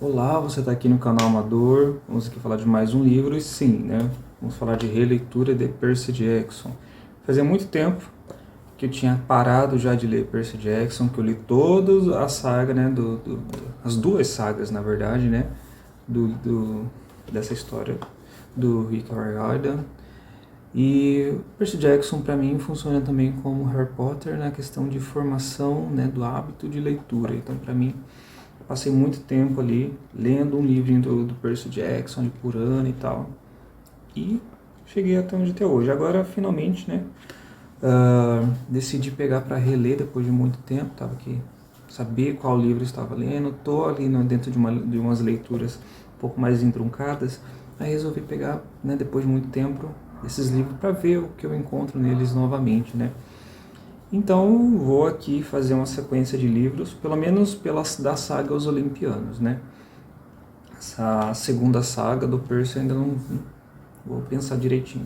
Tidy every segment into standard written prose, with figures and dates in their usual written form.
Olá, você está aqui no canal Amador. Vamos aqui falar de mais um livro e sim, né? Vamos falar de releitura de Percy Jackson. Fazia muito tempo que eu tinha parado já de ler Percy Jackson, que eu li toda a saga, né? As duas sagas, na verdade, né? Dessa história do Rick Riordan. E Percy Jackson para mim funciona também como Harry Potter na questão de formação, né? Do hábito de leitura. Então, para mim passei muito tempo ali lendo um livrinho do Percy Jackson ali por ano e tal. E cheguei até onde até hoje. Agora, finalmente, né, decidi pegar para reler depois de muito tempo. Tava aqui, saber qual livro eu estava lendo. Tô ali dentro de umas leituras um pouco mais entruncadas. Aí resolvi pegar, né, depois de muito tempo, esses livros para ver o que eu encontro neles novamente, né. Então, vou aqui fazer uma sequência de livros, pelo menos da saga Os Olimpianos, né? Essa segunda saga do Percy ainda não vou pensar direitinho.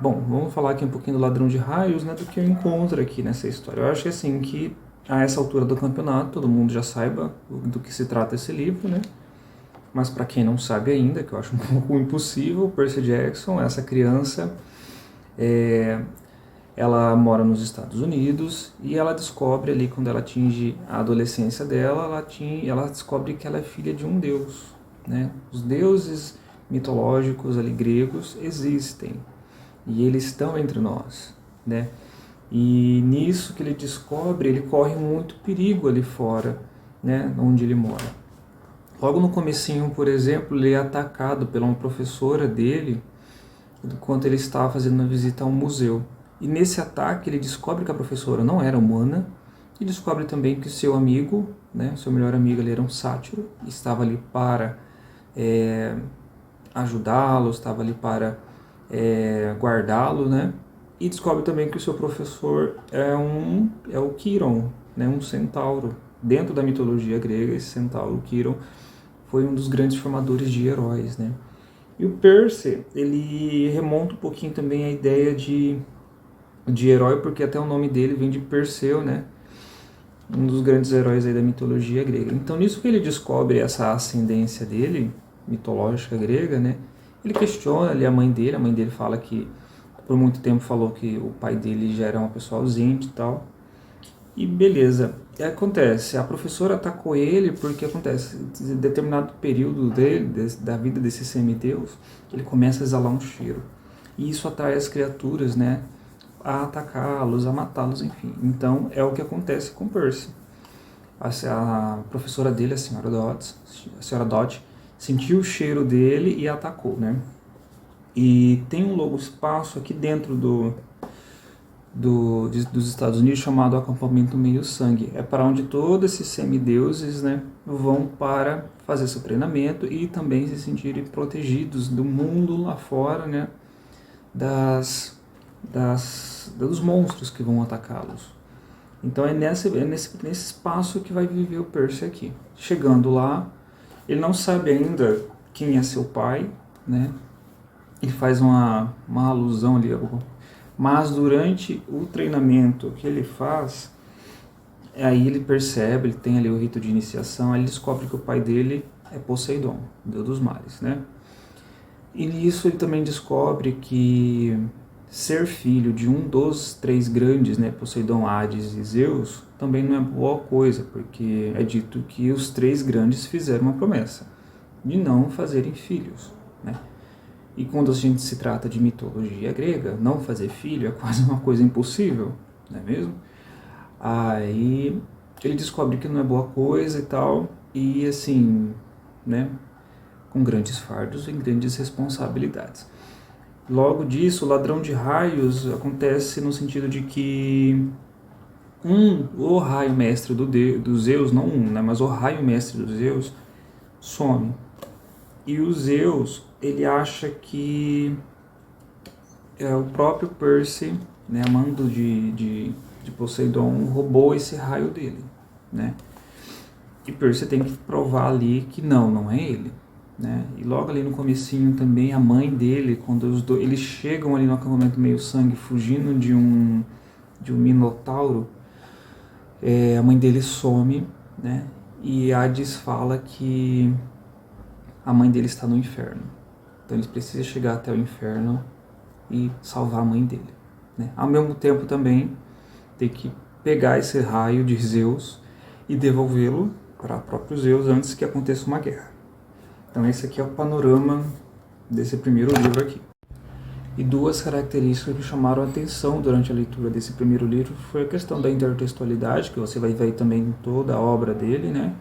Bom, vamos falar aqui um pouquinho do Ladrão de Raios, né? Do que eu encontro aqui nessa história. Eu acho que assim, que a essa altura do campeonato, todo mundo já saiba do que se trata esse livro, né? Mas para quem não sabe ainda, que eu acho um pouco impossível, Percy Jackson, essa criança, ela mora nos Estados Unidos e ela descobre ali, quando ela atinge a adolescência dela, ela descobre que ela é filha de um deus, né? Os deuses mitológicos ali gregos existem e eles estão entre nós, né? E nisso que ele descobre, ele corre muito perigo ali fora, né, onde ele mora. Logo no comecinho, por exemplo, ele é atacado pela uma professora dele enquanto ele estava fazendo uma visita a um museu. E nesse ataque ele descobre que a professora não era humana e descobre também que seu amigo, né, seu melhor amigo, ele era um sátiro, estava ali para ajudá-lo, estava ali para guardá-lo, né? E descobre também que o seu professor é o Quiron, né, um centauro. Dentro da mitologia grega, esse centauro, Quiron, foi um dos grandes formadores de heróis, né? E o Percy, ele remonta um pouquinho também a ideia de herói, porque até o nome dele vem de Perseu, né? Um dos grandes heróis aí da mitologia grega. Então, nisso que ele descobre essa ascendência dele, mitológica grega, né? Ele questiona ali a mãe dele fala que por muito tempo falou que o pai dele já era uma pessoa ausente e tal. E beleza. E acontece, a professora atacou ele porque acontece, em determinado período da vida desse semideus, ele começa a exalar um cheiro. E isso atrai as criaturas, né, a atacá-los, a matá-los, enfim. Então é o que acontece com Percy. A professora dele, a senhora Dodge, sentiu o cheiro dele e atacou, né? E tem um longo espaço aqui dentro dos Estados Unidos chamado acampamento meio-sangue. É para onde todos esses semideuses, né, vão para fazer seu treinamento e também se sentirem protegidos do mundo lá fora, né, dos monstros que vão atacá-los. Então é nesse espaço que vai viver o Percy aqui. Chegando lá, ele não sabe ainda quem é seu pai, né? Ele faz uma alusão ali, mas durante o treinamento que ele faz, aí ele percebe, ele tem ali o rito de iniciação, aí ele descobre que o pai dele é Poseidon, deus dos mares, né? E nisso ele também descobre que ser filho de um dos três grandes, né, Poseidon, Hades e Zeus, também não é boa coisa, porque é dito que os três grandes fizeram uma promessa de não fazerem filhos, né? E quando a gente se trata de mitologia grega, não fazer filho é quase uma coisa impossível, não é mesmo? Aí ele descobre que não é boa coisa e tal, e assim, né, com grandes fardos e grandes responsabilidades. Logo disso, o ladrão de raios acontece no sentido de que o raio mestre do Zeus, não um, né, mas o raio mestre do Zeus some. E o Zeus, ele acha que o próprio Percy, né, amando de Poseidon, roubou esse raio dele, né? E Percy tem que provar ali que não é ele, né? E logo ali no comecinho também a mãe dele, quando eles chegam ali no acampamento meio sangue, fugindo de um minotauro, a mãe dele some, né? e Hades fala que a mãe dele está no inferno. Então ele precisa chegar até o inferno e salvar a mãe dele, né? Ao mesmo tempo também tem que pegar esse raio de Zeus e devolvê-lo para o próprio Zeus antes que aconteça uma guerra. Então esse aqui é o panorama desse primeiro livro aqui. E duas características que chamaram a atenção durante a leitura desse primeiro livro foi a questão da intertextualidade, que você vai ver também em toda a obra dele, né?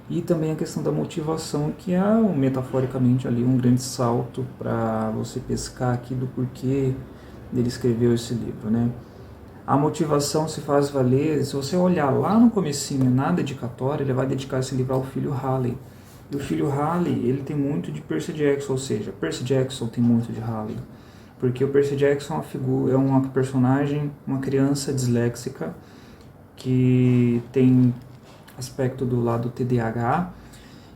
E também a questão da motivação, que é, metaforicamente, ali um grande salto para você pescar aqui do porquê ele escreveu esse livro, né? A motivação se faz valer, se você olhar lá no comecinho, na dedicatória, ele vai dedicar esse livro ao filho Halley. E o filho Halley, ele tem muito de Percy Jackson, ou seja, Percy Jackson tem muito de Halley. Porque o Percy Jackson é uma personagem, uma criança disléxica, que tem aspecto do lado TDAH,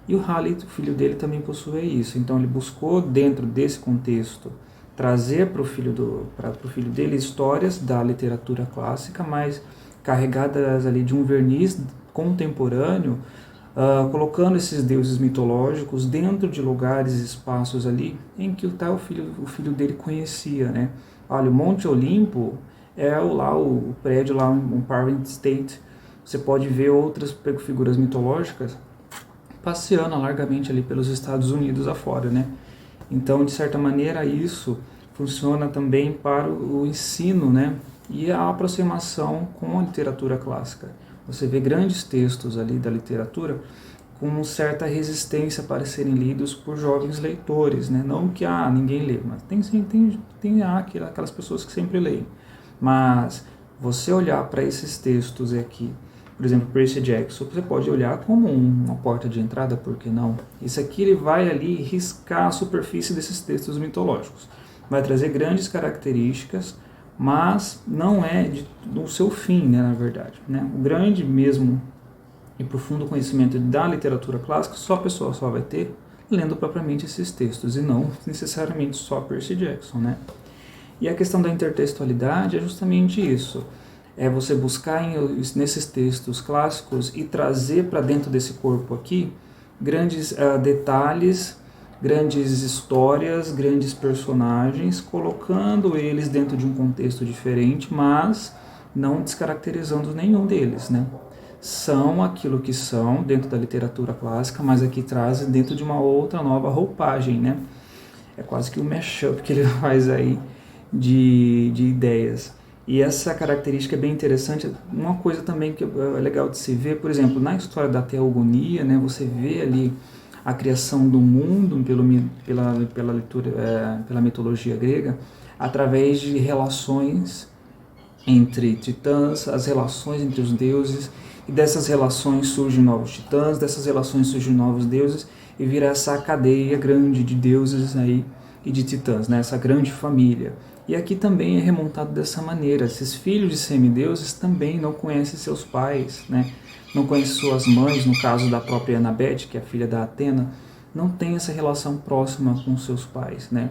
e o Halley, o filho dele, também possui isso. Então ele buscou, dentro desse contexto, trazer para o filho dele histórias da literatura clássica, mas carregadas ali de um verniz contemporâneo, colocando esses deuses mitológicos dentro de lugares e espaços ali em que o filho dele conhecia, né? Olha, o Monte Olimpo é o prédio lá, um Parent State. Você pode ver outras figuras mitológicas passeando largamente ali pelos Estados Unidos afora, né? Então, de certa maneira, isso funciona também para o ensino, né? E a aproximação com a literatura clássica. Você vê grandes textos ali da literatura com certa resistência para serem lidos por jovens leitores, né? Não que ninguém lê, mas tem aquelas pessoas que sempre leem. Mas você olhar para esses textos aqui, por exemplo, Percy Jackson, você pode olhar como uma porta de entrada, por que não? Isso aqui ele vai ali riscar a superfície desses textos mitológicos. Vai trazer grandes características, mas não é do seu fim, né, na verdade. Né? O grande mesmo e profundo conhecimento da literatura clássica a pessoa só vai ter lendo propriamente esses textos, e não necessariamente só Percy Jackson, né? E a questão da intertextualidade é justamente isso. É você buscar nesses textos clássicos e trazer para dentro desse corpo aqui grandes detalhes, grandes histórias, grandes personagens, colocando eles dentro de um contexto diferente, mas não descaracterizando nenhum deles, né? São aquilo que são dentro da literatura clássica, mas aqui trazem dentro de uma outra nova roupagem, né? É quase que um mashup que ele faz aí de ideias. E essa característica é bem interessante. Uma coisa também que é legal de se ver, por exemplo, na história da teogonia, né, você vê ali a criação do mundo pela mitologia grega, através de relações entre titãs, as relações entre os deuses, e dessas relações surgem novos titãs, dessas relações surgem novos deuses, e vira essa cadeia grande de deuses aí e de titãs, né, essa grande família. E aqui também é remontado dessa maneira. Esses filhos de semideuses também não conhecem seus pais, né? Não conhecem suas mães, no caso da própria Annabeth, que é a filha da Atena, não tem essa relação próxima com seus pais, né?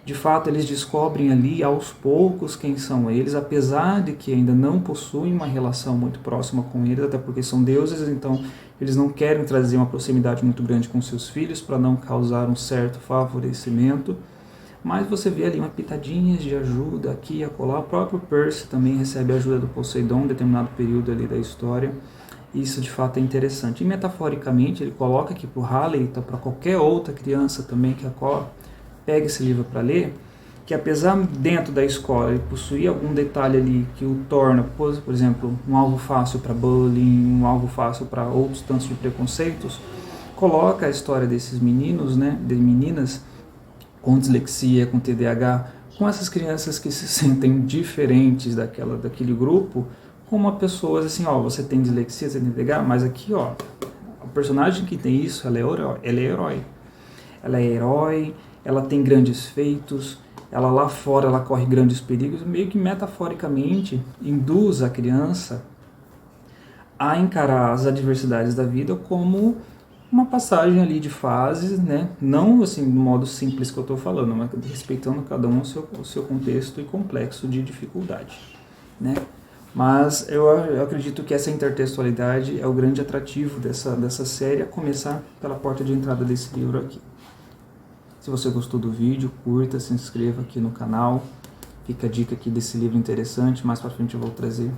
De fato, eles descobrem ali aos poucos quem são eles, apesar de que ainda não possuem uma relação muito próxima com eles, até porque são deuses, então eles não querem trazer uma proximidade muito grande com seus filhos para não causar um certo favorecimento. Mas você vê ali uma pitadinha de ajuda aqui e acolá. O próprio Percy também recebe a ajuda do Poseidon em determinado período ali da história. Isso de fato é interessante. E metaforicamente ele coloca aqui para o Halley, então para qualquer outra criança também que pega esse livro para ler, que apesar dentro da escola ele possuir algum detalhe ali que o torna, por exemplo, um alvo fácil para bullying, um alvo fácil para outros tantos de preconceitos, coloca a história desses meninos, né, de meninas, com dislexia, com TDAH, com essas crianças que se sentem diferentes daquele grupo, como pessoas assim, você tem dislexia, você tem TDAH, mas aqui, o personagem que tem isso, ela é herói. Ela é herói, ela tem grandes feitos, ela lá fora ela corre grandes perigos, meio que metaforicamente induz a criança a encarar as adversidades da vida como uma passagem ali de fases, né? Não assim do modo simples que eu estou falando, mas respeitando cada um o seu contexto e complexo de dificuldade, né? Mas eu acredito que essa intertextualidade é o grande atrativo dessa série, a começar pela porta de entrada desse livro aqui. Se você gostou do vídeo, curta, se inscreva aqui no canal. Fica a dica aqui desse livro interessante. Mais para frente eu vou trazer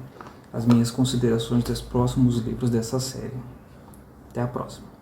as minhas considerações dos próximos livros dessa série. Até a próxima.